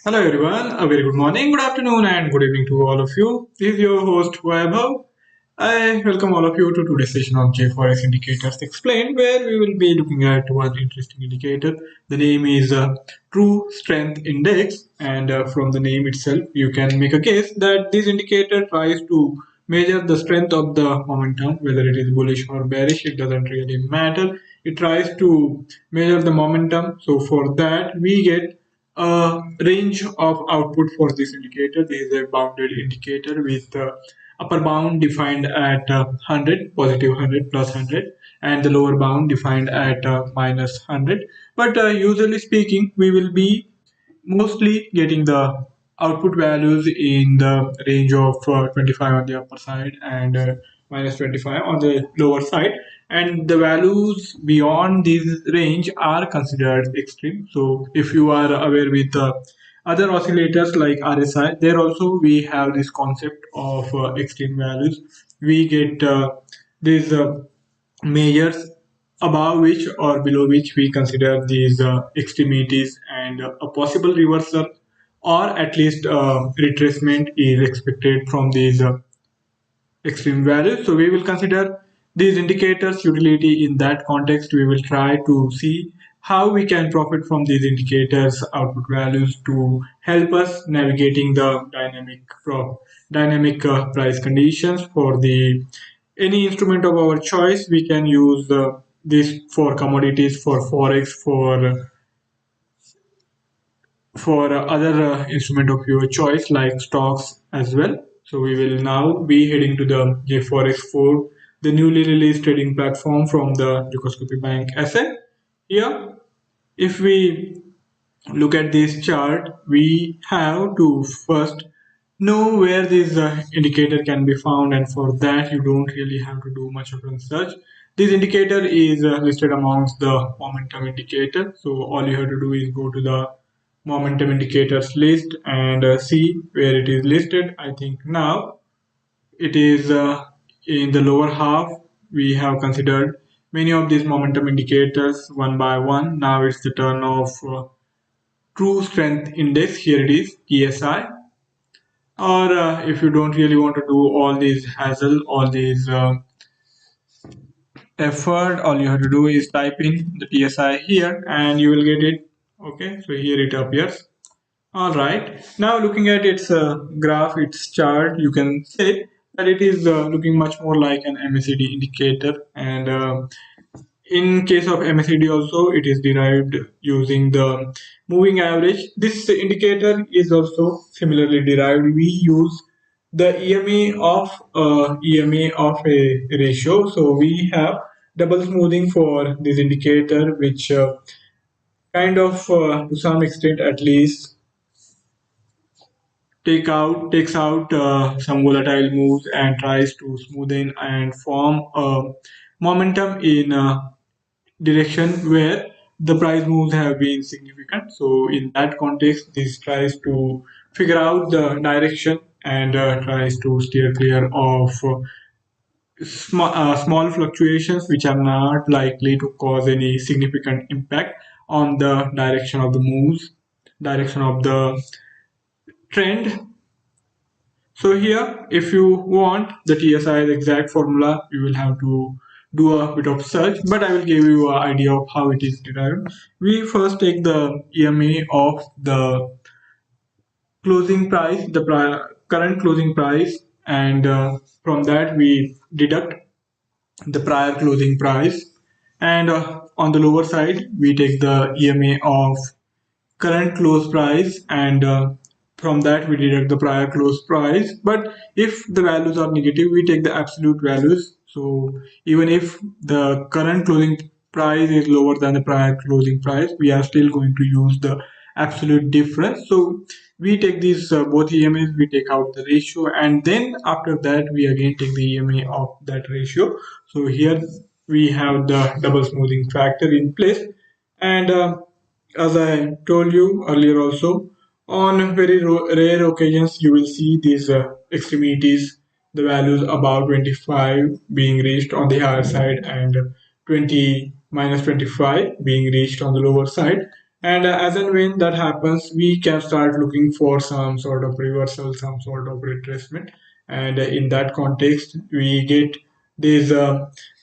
Hello everyone, a very good morning, good afternoon and good evening to all of you. This is your host Vaibhav. I welcome all of you to today's session of JForex Indicators Explained, where we will be looking at one interesting indicator. The name is True Strength Index, and from the name itself you can make a case that this indicator tries to measure the strength of the momentum, whether it is bullish or bearish, it doesn't really matter. It tries to measure the momentum. So for that we get a range of output for this indicator. This is a bounded indicator with upper bound defined at 100, positive 100 plus 100, and the lower bound defined at minus 100. But usually speaking, we will be mostly getting the output values in the range of 25 on the upper side and minus 25 on the lower side, and the values beyond this range are considered extreme. So if you are aware with other oscillators like RSI, there also we have this concept of extreme values. We get these measures above which or below which we consider these extremities, and a possible reversal or at least retracement is expected from these extreme values. So we will consider these indicators utility in that context. We will try to see how we can profit from these indicators output values to help us navigating the dynamic price conditions for the any instrument of our choice. We can use this for commodities, for forex, for other instrument of your choice like stocks as well. So we will now be heading to the JForex 4, the newly released trading platform from the Dukascopy Bank SA. Here, if we look at this chart, we have to first know where this indicator can be found, and for that you don't really have to do much of research. This indicator is listed amongst the momentum indicator, so all you have to do is go to the momentum indicators list and see where it is listed. I think now it is in the lower half. We have considered many of these momentum indicators one by one. Now it's the turn of true strength index. Here it is, TSI. Or if you don't really want to do all these hassle, all these effort, all you have to do is type in the TSI here and you will get it. Okay, so here it appears. All right. Now looking at its graph, its chart, you can say that it is looking much more like an MACD indicator. And in case of MACD also, it is derived using the moving average. This indicator is also similarly derived. We use the EMA of a ratio. So we have double smoothing for this indicator, which kind of to some extent at least takes out some volatile moves and tries to smoothen and form a momentum in a direction where the price moves have been significant. So in that context, this tries to figure out the direction and tries to steer clear of small fluctuations which are not likely to cause any significant impact on the direction of the moves, direction of the trend. So here, if you want the TSI's exact formula, you will have to do a bit of search, but I will give you an idea of how it is derived. We first take the EMA of the closing price, the current closing price, and from that we deduct the prior closing price. And on the lower side, we take the EMA of current close price, and from that we deduct the prior close price. But if the values are negative, we take the absolute values. So even if the current closing price is lower than the prior closing price, we are still going to use the absolute difference. So we take these both EMAs, we take out the ratio, and then after that we again take the EMA of that ratio. So here we have the double smoothing factor in place. And as I told you earlier also, on very rare occasions you will see these extremities, the values above 25 being reached on the higher side and 20 minus 25 being reached on the lower side. And as and when that happens, we can start looking for some sort of reversal, some sort of retracement. And in that context, we get this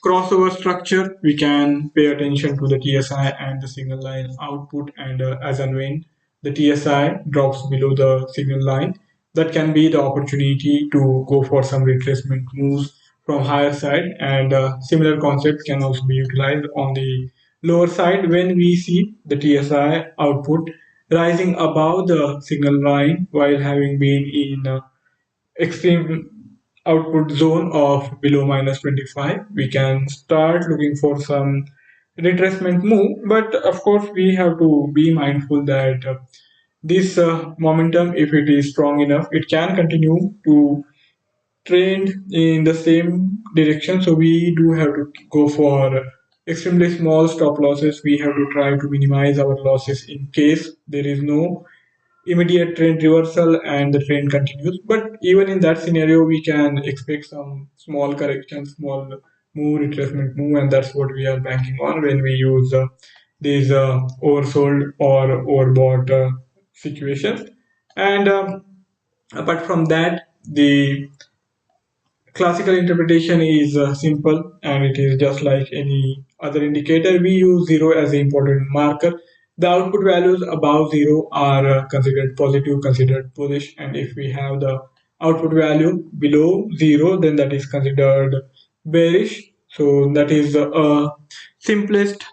crossover structure. We can pay attention to the TSI and the signal line output. And as and when the TSI drops below the signal line, that can be the opportunity to go for some retracement moves from higher side. And similar concept can also be utilized on the lower side when we see the TSI output rising above the signal line while having been in extreme output zone of below minus 25. We can start looking for some retracement move, but of course we have to be mindful that this momentum, if it is strong enough, it can continue to trend in the same direction. So we do have to go for extremely small stop losses. We have to try to minimize our losses in case there is no immediate trend reversal and the trend continues. But even in that scenario, we can expect some small correction, small move, retracement move, and that's what we are banking on when we use these oversold or overbought situations. And apart from that, the classical interpretation is simple, and it is just like any other indicator. We use 0 as the important marker. The output values above 0 are considered positive, considered bullish, and if we have the output value below 0, then that is considered bearish. So that is the simplest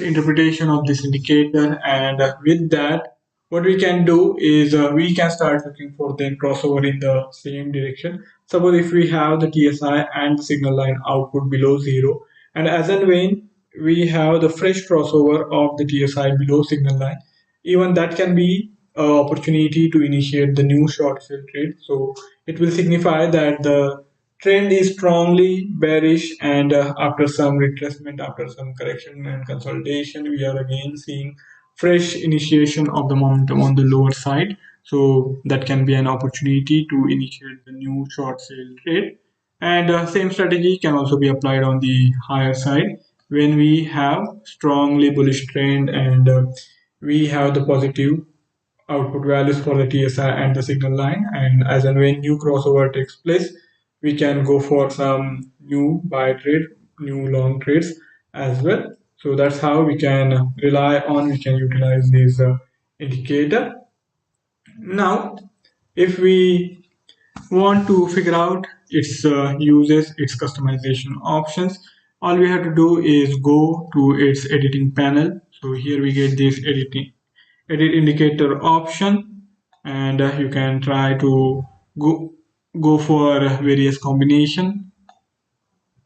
interpretation of this indicator. And with that, what we can do is we can start looking for then crossover in the same direction. Suppose if we have the TSI and the signal line output below 0, and as and when we have the fresh crossover of the TSI below signal line, even that can be an opportunity to initiate the new short sale trade. So it will signify that the trend is strongly bearish, and after some retracement, after some correction and consolidation, we are again seeing fresh initiation of the momentum on the lower side. So that can be an opportunity to initiate the new short sale trade. And same strategy can also be applied on the higher side when we have strongly bullish trend, and we have the positive output values for the TSI and the signal line. And as and when new crossover takes place, we can go for some new buy trade, new long trades as well. So that's how we can rely on, we can utilize this indicator. Now, if we want to figure out its uses, its customization options, all we have to do is go to its editing panel. So here we get this edit indicator option, and you can try to go for various combination.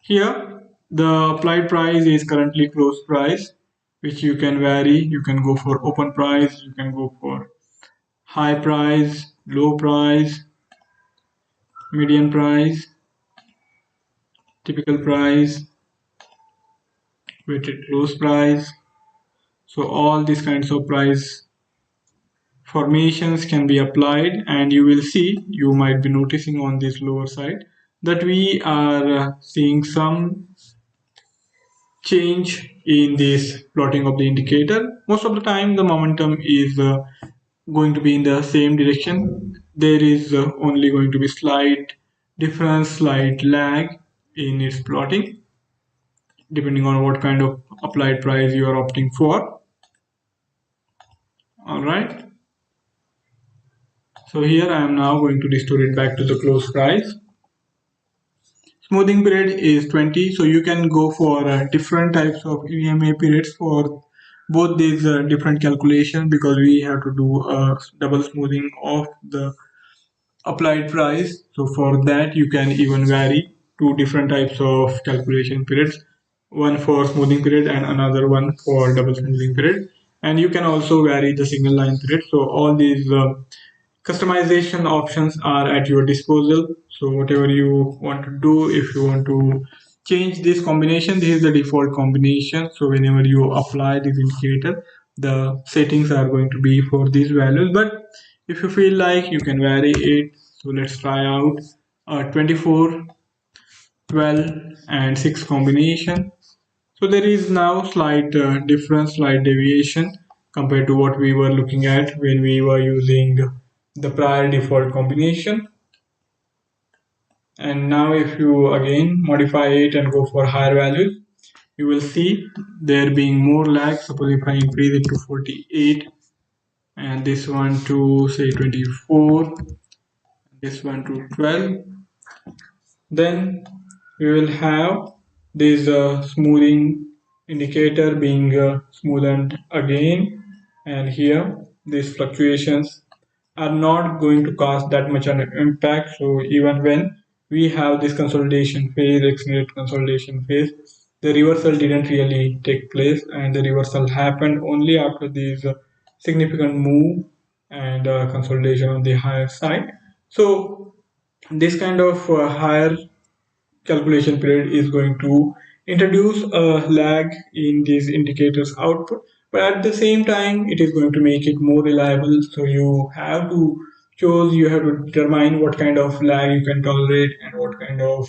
Here the applied price is currently close price, which you can vary. You can go for open price, you can go for high price, low price, median price, typical price, weighted close price. So all these kinds of price formations can be applied, and you will see, you might be noticing on this lower side that we are seeing some change in this plotting of the indicator. Most of the time the momentum is going to be in the same direction. There is only going to be slight difference, slight lag in its plotting depending on what kind of applied price you are opting for. All right, so here I am now going to restore it back to the close price. Smoothing period is 20, so you can go for different types of EMA periods for both these different calculations, because we have to do a double smoothing of the applied price. So for that you can even vary two different types of calculation periods, one for smoothing period and another one for double smoothing period. And you can also vary the signal line period. So all these customization options are at your disposal. So whatever you want to do, if you want to change this combination, this is the default combination. So whenever you apply this indicator, the settings are going to be for these values. But if you feel like, you can vary it. So let's try out 24, 12 and 6 combination. So there is now slight difference, slight deviation compared to what we were looking at when we were using the prior default combination. And now if you again modify it and go for higher values, you will see there being more lag. Suppose if I increase it to 48 and this one to say 24, this one to 12, then we will have this smoothing indicator being smoothened again, and here these fluctuations are not going to cause that much an impact. So even when we have this consolidation phase, extended consolidation phase, the reversal didn't really take place, and the reversal happened only after this significant move and consolidation on the higher side. So this kind of higher calculation period is going to introduce a lag in these indicators output, but at the same time it is going to make it more reliable. So you have to determine what kind of lag you can tolerate and what kind of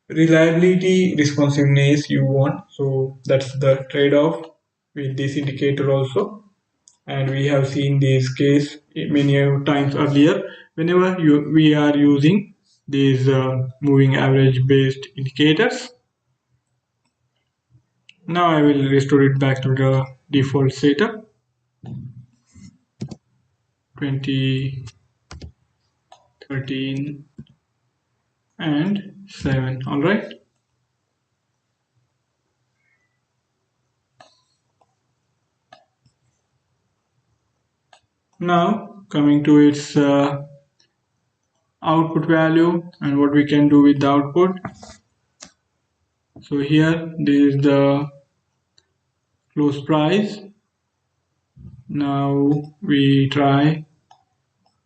reliability responsiveness you want. So that's the trade-off with this indicator also, and we have seen this case many times earlier whenever we are using these moving average based indicators. Now I will restore it back to the default setup 2013 and 7. All right, now coming to its output value and what we can do with the output. So here this is the close price. Now we try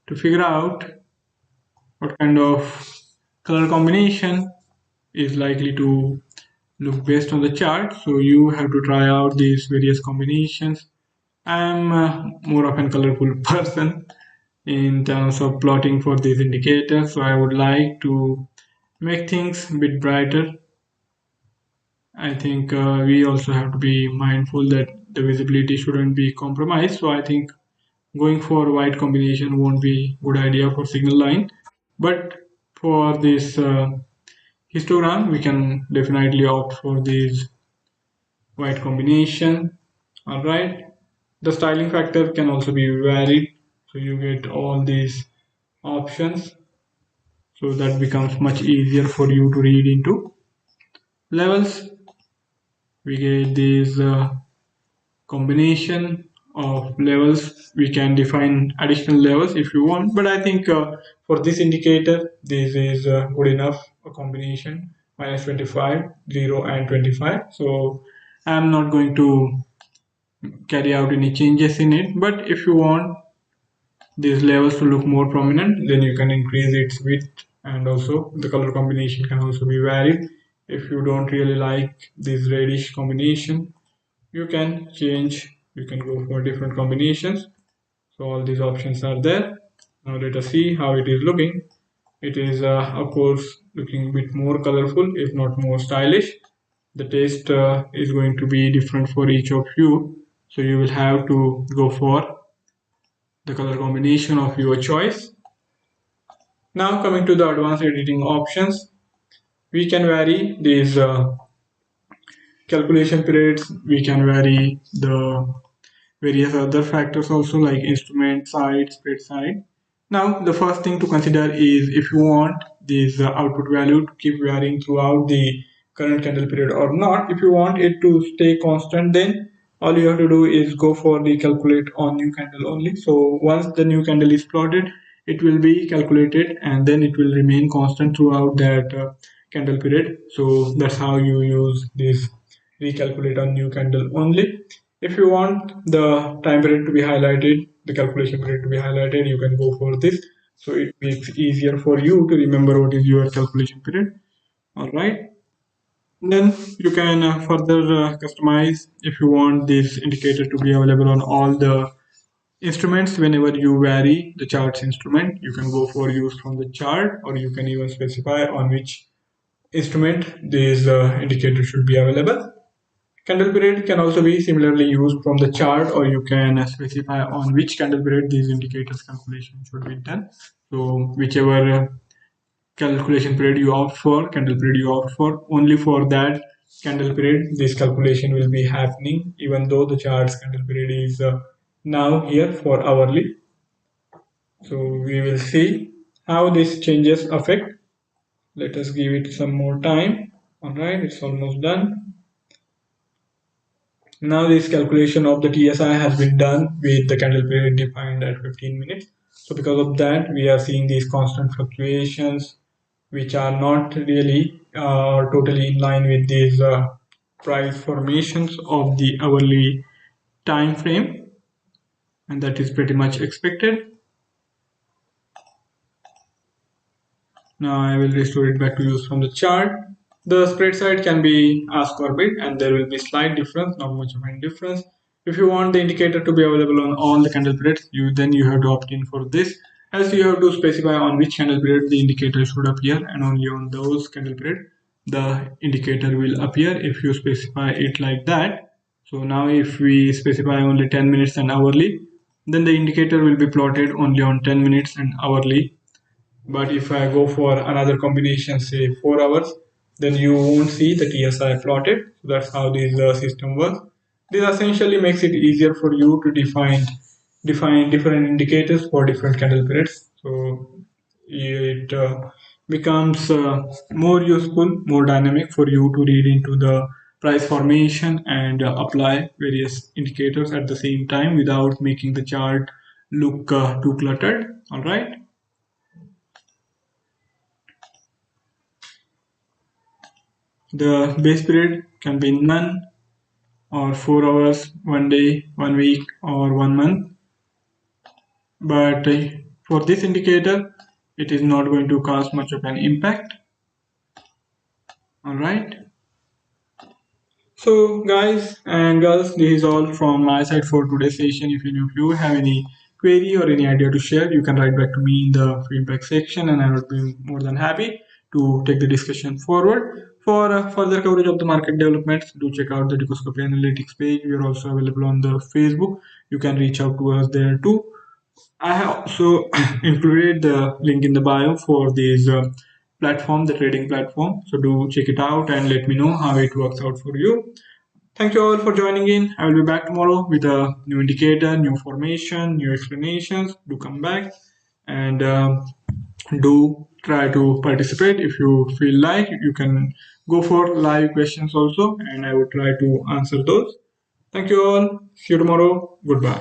to figure out what kind of color combination is likely to look best on the chart. So you have to try out these various combinations. I'm more of a colorful person in terms of plotting for these indicators, so I would like to make things a bit brighter. I think we also have to be mindful that the visibility shouldn't be compromised, so I think going for white combination won't be good idea for signal line, but for this histogram we can definitely opt for this white combination. All right, the styling factor can also be varied, so you get all these options, so that becomes much easier for you to read into levels. We get this combination of levels. We can define additional levels if you want, but I think for this indicator this is good enough, a combination minus 25, 0 and 25. So I'm not going to carry out any changes in it, but if you want these levels to look more prominent, then you can increase its width, and also the color combination can also be varied. If you don't really like this reddish combination, you can change, you can go for different combinations. So all these options are there. Now let us see how it is looking. It is of course looking a bit more colorful, if not more stylish. The taste is going to be different for each of you, so you will have to go for the color combination of your choice. Now coming to the advanced editing options, we can vary these calculation periods, we can vary the various other factors also, like instrument side, spread side. Now the first thing to consider is if you want this output value to keep varying throughout the current candle period or not. If you want it to stay constant, then all you have to do is go for the calculate on new candle only. So once the new candle is plotted, it will be calculated and then it will remain constant throughout that candle period. So that's how you use this recalculate on new candle only. If you want the time period to be highlighted, the calculation period to be highlighted, you can go for this. So it makes easier for you to remember what is your calculation period. All right. Then you can further customize if you want this indicator to be available on all the instruments. Whenever you vary the charts instrument, you can go for use from the chart, or you can even specify on which instrument this indicator should be available. Candle period can also be similarly used from the chart, or you can specify on which candle period these indicators calculation should be done. So whichever calculation period you opt for, candle period you opt for, only for that candle period this calculation will be happening, even though the chart's candle period is now here for hourly. So we will see how these changes affect. Let us give it some more time. All right, it's almost done. Now this calculation of the TSI has been done with the candle period defined at 15 minutes. So because of that, we are seeing these constant fluctuations, which are not really totally in line with these price formations of the hourly time frame, and that is pretty much expected. Now I will restore it back to use from the chart. The spread side can be ask or bid, and there will be slight difference, not much of any difference. If you want the indicator to be available on all the candle periods, then you have to opt in for this, as you have to specify on which candle period the indicator should appear, and only on those candle period the indicator will appear if you specify it like that. So now if we specify only 10 minutes and hourly, then the indicator will be plotted only on 10 minutes and hourly. But if I go for another combination, say 4 hours, then you won't see the TSI plotted. So that's how this system works. This essentially makes it easier for you to define different indicators for different candle periods. So it becomes more useful, more dynamic for you to read into the price formation and apply various indicators at the same time without making the chart look too cluttered. All right. The base period can be none, or 4 hours, 1 day, 1 week, or 1 month. But for this indicator, it is not going to cause much of an impact. All right. So guys and girls, this is all from my side for today's session. If any of you have any query or any idea to share, you can write back to me in the feedback section, and I would be more than happy to take the discussion forward. For further coverage of the market developments, do check out the Dukascopy Analytics page. We are also available on the Facebook. You can reach out to us there too. I have also included the link in the bio for this platform, the trading platform. So do check it out and let me know how it works out for you. Thank you all for joining in. I will be back tomorrow with a new indicator, new formation, new explanations. Do come back and do try to participate. If you feel like, you can go for live questions also, and I will try to answer those. Thank you all. See you tomorrow. Goodbye.